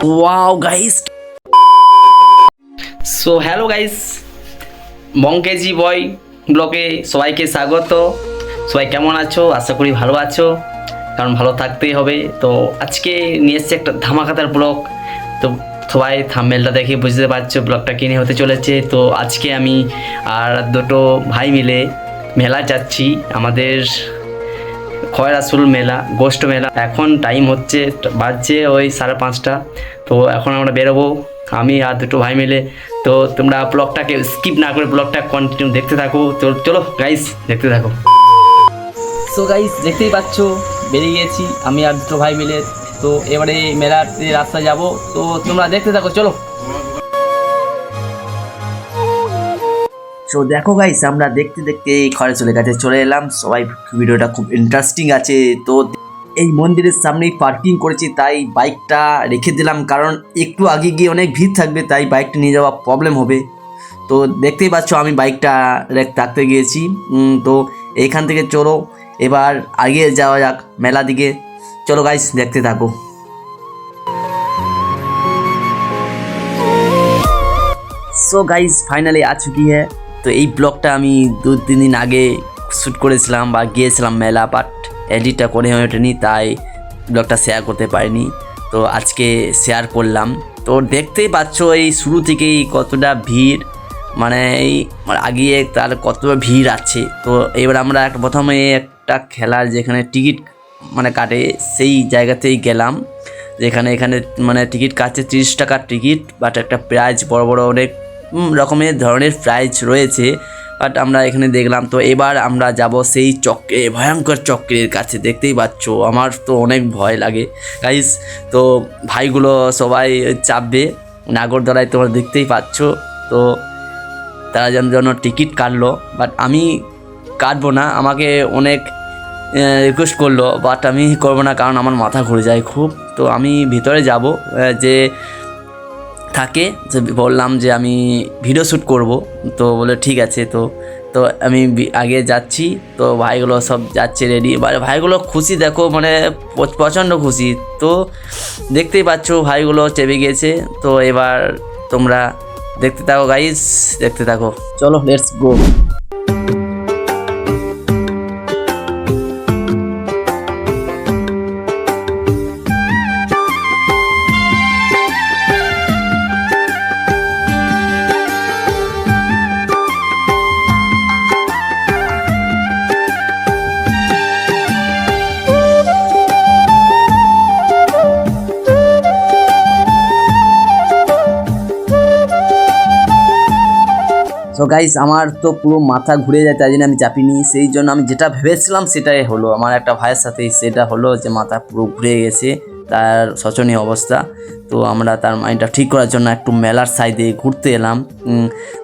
Wow guys, so hello guys, বঙ্কেজি boy ব্লগে সবাইকে স্বাগত। সবাই কেমন আছো? আশা করি ভালো আছো, কারণ ভালো থাকতেই হবে। তো আজকে নিয়ে এসেছি একটা ধামাকাদার ব্লগ। তো সবাই থাম্বনেলটা দেখে বুঝতে পারছো ব্লগটা কিনে হতে চলেছে। তো আজকে আমি আর দুটো ভাই মিলে মেলা যাচ্ছি, আমাদের খয়রাসুল মেলা, গোষ্ঠ মেলা। এখন টাইম হচ্ছে, বাজছে ওই 5:30। তো এখন আমরা বেরোবো আমি আর দুটো ভাই মিলে। তো তোমরা ব্লগটাকে স্কিপ না করে ব্লগটা কন্টিনিউ দেখতে থাকো। তো চলো গাইস, দেখতে থাকো। সো গাইস, দেখতেই পাচ্ছ বেরিয়ে গেছি আমি আর দুটো ভাই মিলে। তো এবারে মেলার রাস্তা যাব, তো তোমরা দেখতে থাকো, চলো। সো দেখো গাইস, আমরা দেখতে দেখতে খয়রাসুলের কাছে চলে এলাম। সবাই ভিডিওটা খুব ইন্টারেস্টিং আছে। তো এই মন্দিরের সামনেই পার্কিং করেছি, তাই বাইকটা রেখে দিলাম, কারণ একটু আগে গিয়ে অনেক ভিড় থাকবে, তাই বাইকটা নিয়ে যাওয়া প্রবলেম হবে। তো দেখতেই পাচ্ছ আমি বাইকটা রাখতে গিয়েছি। তো এইখান থেকে চলো এবার আগে যাওয়া যাক মেলা দিকে। চলো গাইস, দেখতে থাকো। সো গাইস, ফাইনালি आ चुकी है। তো এই ব্লগটা আমি 2-3 দিন আগে শ্যুট করেছিলাম বা গিয়েছিলাম মেলা, বাট এডিটটা করে হয়ে ওঠেনি, তাই ব্লগটা শেয়ার করতে পারিনি। তো আজকে শেয়ার করলাম। তো দেখতেই পাচ্ছ এই শুরু থেকেই কতটা ভিড়, মানে এই আগিয়ে তার কতটা ভিড় আছে। তো এবার আমরা প্রথমে একটা খেলার যেখানে টিকিট মানে কাটে সেই জায়গাতেই গেলাম, যেখানে এখানে মানে টিকিট কাটছে 30 টাকার টিকিট, বাট একটা প্রাইজ বড় বড় অনেক রকমের ধরনের প্রাইজ রয়েছে, বাট আমরা এখানে দেখলাম। তো এবার আমরা যাব সেই চক্রে, ভয়ঙ্কর চক্রের কাছে। দেখতেই পাচ্ছ আমার তো অনেক ভয় লাগে গাইস। তো ভাইগুলো সবাই চাপবে নাগরদোলায়, তোমরা দেখতেই পাচ্ছ। তো তারা যেন টিকিট কাটলো, বাট আমি কাটবো না, আমাকে অনেক রিকোয়েস্ট করলো, বাট আমি করবো না, কারণ আমার মাথা ঘুরে যায় খুব। তো আমি ভিতরে যাব, যে থাকে যে বললাম যে আমি ভিডিও শ্যুট করব। তো বলে ঠিক আছে। তো আমি আগে যাচ্ছি। তো ভাইগুলো সব যাচ্ছে রেডি, ভাইগুলো খুশি দেখো, মানে প্রচণ্ড খুশি। তো দেখতেই পাচ্ছ ভাইগুলো চেপে গিয়েছে। তো এবার তোমরা দেখতে থাকো গাইস, দেখতে থাকো, চলো লেটস গো। সো গাইস, আমার তো পুরো মাথা ঘুরে যায়, তাই জন্য আমি চাপিনি। সেই জন্য আমি যেটা ভেবেছিলাম সেটাই হলো, আমার একটা ভাইয়ের সাথে সেটা হলো যে মাথা পুরো ঘুরে গেছে, তার শোচনীয় অবস্থা। তো আমরা তার মাইন্ডটা ঠিক করার জন্য একটু মেলার সাইডে ঘুরতে এলাম।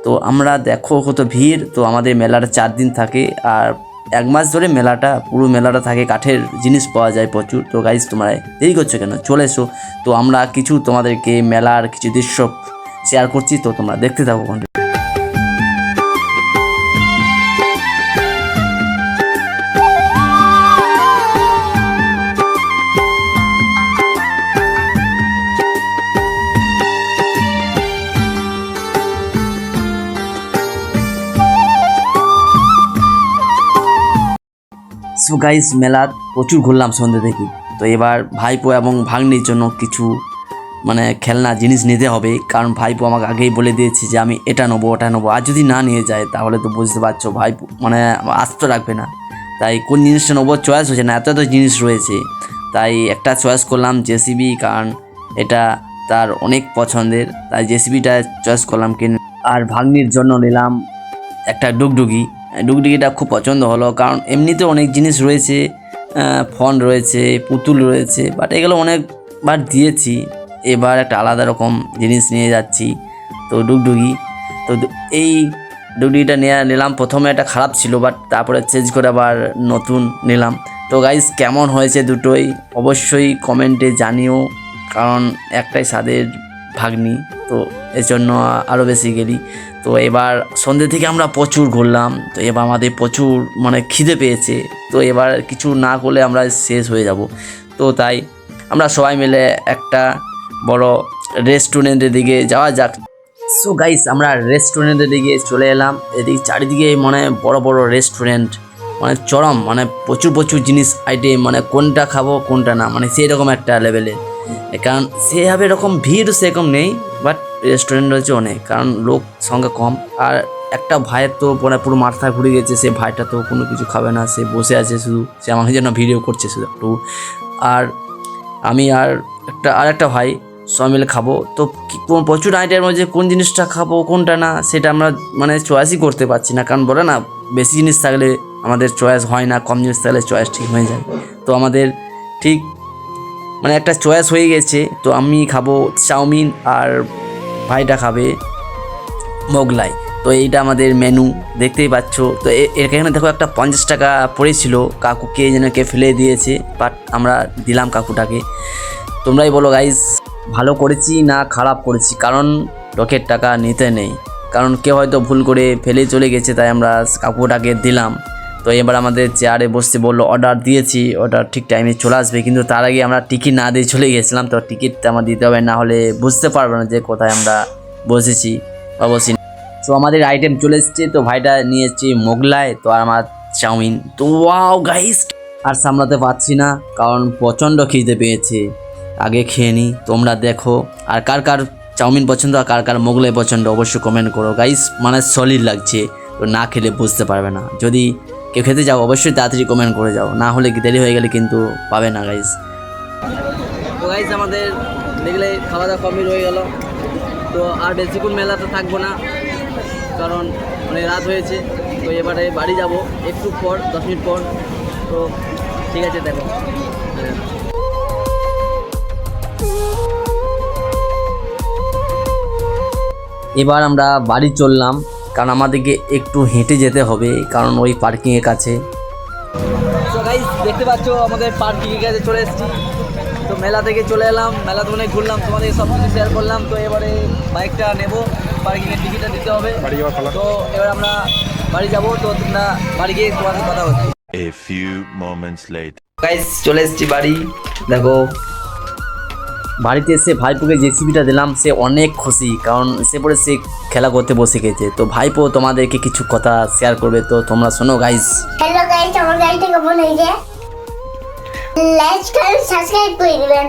তো আমরা দেখো কত ভিড়। তো আমাদের মেলাটা 4 দিন থাকে, আর 1 মাস ধরে মেলাটা, পুরো মেলাটা থাকে, কাঠের জিনিস পাওয়া যায় প্রচুর। তো গাইস, তোমরা দেরি করছো কেন, চলে এসো। তো আমরা কিছু তোমাদেরকে মেলার কিছু দৃশ্য শেয়ার করছি, তো তোমরা দেখতে থাকো। সো গাইস, মেলা প্রচুর ঘুরলাম সন্ধ্যে থেকে। তো এবার ভাইপো এবং ভাগ্নির জন্য কিছু মানে খেলনা জিনিস নিতে হবে, কারণ ভাইপো আমাকে আগেই বলে দিয়েছে যে আমি এটা নেবো ওটা নেবো, আর যদি না নিয়ে যায় তাহলে তো বুঝতে পারছো ভাইপো মানে আস্ত রাখবে না। তাই কোন জিনিসটা নেবো চয়েস হচ্ছে না, এত এত জিনিস রয়েছে। তাই একটা চয়েস করলাম জেসিবি, কারণ এটা তার অনেক পছন্দের, তাই জেসিবিটা চয়েস করলাম কিনে। আর ভাগ্নির জন্য নিলাম একটা ডুগডুগি। ডুগডুগিটা খুব পছন্দ হলো, কারণ এমনিতে অনেক জিনিস রয়েছে, ফোন রয়েছে, পুতুল রয়েছে, বাট এগুলো অনেকবার দিয়েছি, এবার একটা আলাদা রকম জিনিস নিয়ে যাচ্ছি। তো ডুগডুগি, তো এই ডুগডুগিটা নিলাম। প্রথমে একটা খারাপ ছিল, বাট তারপরে চেঞ্জ করে আবার নতুন নিলাম। তো গাইস, কেমন হয়েছে দুটোই অবশ্যই কমেন্টে জানিও, কারণ একটাই স্বাদের ভাগ্নি, তো এর জন্য আরও বেশি গেলি। তো এবার সন্ধ্যে থেকে আমরা প্রচুর ঘুরলাম। তো এবার আমাদের প্রচুর মানে খিদে পেয়েছে, তো এবার কিছু না করলে আমরা শেষ হয়ে যাব। তো তাই আমরা সবাই মিলে একটা বড় রেস্টুরেন্টের দিকে যাওয়া যাক। সো গাইস আমরা রেস্টুরেন্টের দিকে চলে এলাম। এদিকে চারিদিকে মানে বড় বড় রেস্টুরেন্ট, মানে চরম, মানে প্রচুর প্রচুর জিনিস আইটেম, মানে কোনটা খাবো কোনটা না, মানে সেই রকম একটা লেভেলের। কারণ সেভাবে এরকম ভিড় সেরকম নেই, বাট রেস্টুরেন্ট রয়েছে অনেক, কারণ লোক সংখ্যা কম। আর একটা ভাইয়ের তো মানে পুরো মাথা ঘুরে গেছে, সে ভাইটা তো কোনো কিছু খাবে না, সে বসে আছে শুধু, সে আমাকে যেন ভিডিও করছে শুধু একটু। আর আমি আর একটা ভাই সবাই মিলে খাবো। তো প্রচুর আইটেমের মধ্যে কোন জিনিসটা খাবো কোনটা না সেটা আমরা মানে চয়েসই করতে পারছি না, কারণ বলে না বেশি জিনিস থাকলে আমাদের চয়েস হয় না, কম জিনিস থাকলে চয়েস ঠিক হয়ে যায়। তো আমাদের ঠিক মানে একটা চয়েস হয়ে গেছে। তো আমি খাবো চাউমিন আর ভাইটা খাবে মোগলাই। তো এইটা আমাদের মেনু দেখতেই পাচ্ছ। তো এখানে দেখো একটা 50 টাকা পড়েছিল, কাকুকে যেন কে ফেলে দিয়েছে, বাট আমরা দিলাম কাকুটাকে। তোমরাই বলো গাইস ভালো করেছি না খারাপ করেছি, কারণ লোকের টাকা নিতে নেই, কারণ কেউ হয়তো ভুল করে ফেলে চলে গেছে, তাই আমরা কাকুটাকে দিলাম। তো এবার আমাদের চেয়ারে বসতে বললো, অর্ডার দিয়েছি, অর্ডার ঠিক টাইমে চলে আসবে, কিন্তু তার আগে আমরা টিকিট না দিয়ে চলে গেছিলাম। তো টিকিটটা আমার দিতে হবে, না হলে বুঝতে পারবো না যে কোথায় আমরা বসেছি বা বসি। তো আমাদের আইটেম চলে এসছে। তো ভাইটা নিয়ে এসছে মোগলাই, তো আর আমার চাউমিন। তো ওয়াও গাইস আর সামলাতে পারছি না, কারণ প্রচণ্ড খিদে পেয়েছে। আগে খেয়ে নিই, তোমরা দেখো। আর কার কার চাউমিন পছন্দ আর কার কার মোগলাই পছন্দ অবশ্যই কমেন্ট করো গাইস, মানে সলিড লাগছে। তো না খেলে বুঝতে পারবে না, যদি কেউ খেতে যাও অবশ্যই তাড়াতাড়ি কমেন্ট করে যাও, না হলে কি দেরি হয়ে গেলে কিন্তু পাবে না গাইস। তো গাইস আমাদের দেখলে খাওয়া দাওয়া কমপ্লিট হয়ে গেল। তো আর বেশিক্ষণ মেলাতে থাকবো না, কারণ অনেক রাত হয়েছে। তো এবারে বাড়ি যাব একটু পর, 10 মিনিট পর। তো ঠিক আছে দেখো। এবার আমরা বাড়ি চললাম, কারণ আমাদেরকে একটু হেঁটে যেতে হবে, কারণ ওই পার্কিংয়ের কাছে। তো গাইস দেখতে পাচ্ছ আমাদের পার্কিংয়ের কাছে চলে এসেছি। তো মেলা থেকে চলে এলাম, মেলাতে অনেক ঘুরলাম, তোমাদের সব কিছু শেয়ার করলাম। তো এবারে বাইকটা নেব, পার্কিংয়ের টিকিটটা দিতে হবে। তো এবার আমরা বাড়ি যাব। তো তোমরা বাড়ি গিয়ে তোমাদের কথা হচ্ছে। A few moments later. Guys চলে এসেছি বাড়ি। দেখো বাড়িতে এসে ভাইপোকে জেসিবিটা দিলাম, সে অনেক খুশি, কারণ সে খেলা করতে বসে গেছে। তো ভাইপো তোমাদেরকে কিছু কথা শেয়ার করবে, তো তোমরা শোনো গাইস। হ্যালো গাইস, আমার গাড়িটা কেমন হয়েছে? লাইক করে সাবস্ক্রাইব করে দিবেন।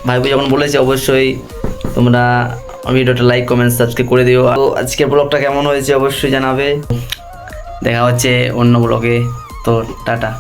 ভাইপো যখন বলেছে অবশ্যই তোমরা ভিডিওটা লাইক কমেন্ট সাবস্ক্রাইব করে দিও। তো আজকের ব্লগটা কেমন হয়েছে অবশ্যই জানাবে। দেখা হচ্ছে অন্য ব্লগে। তো টাটা।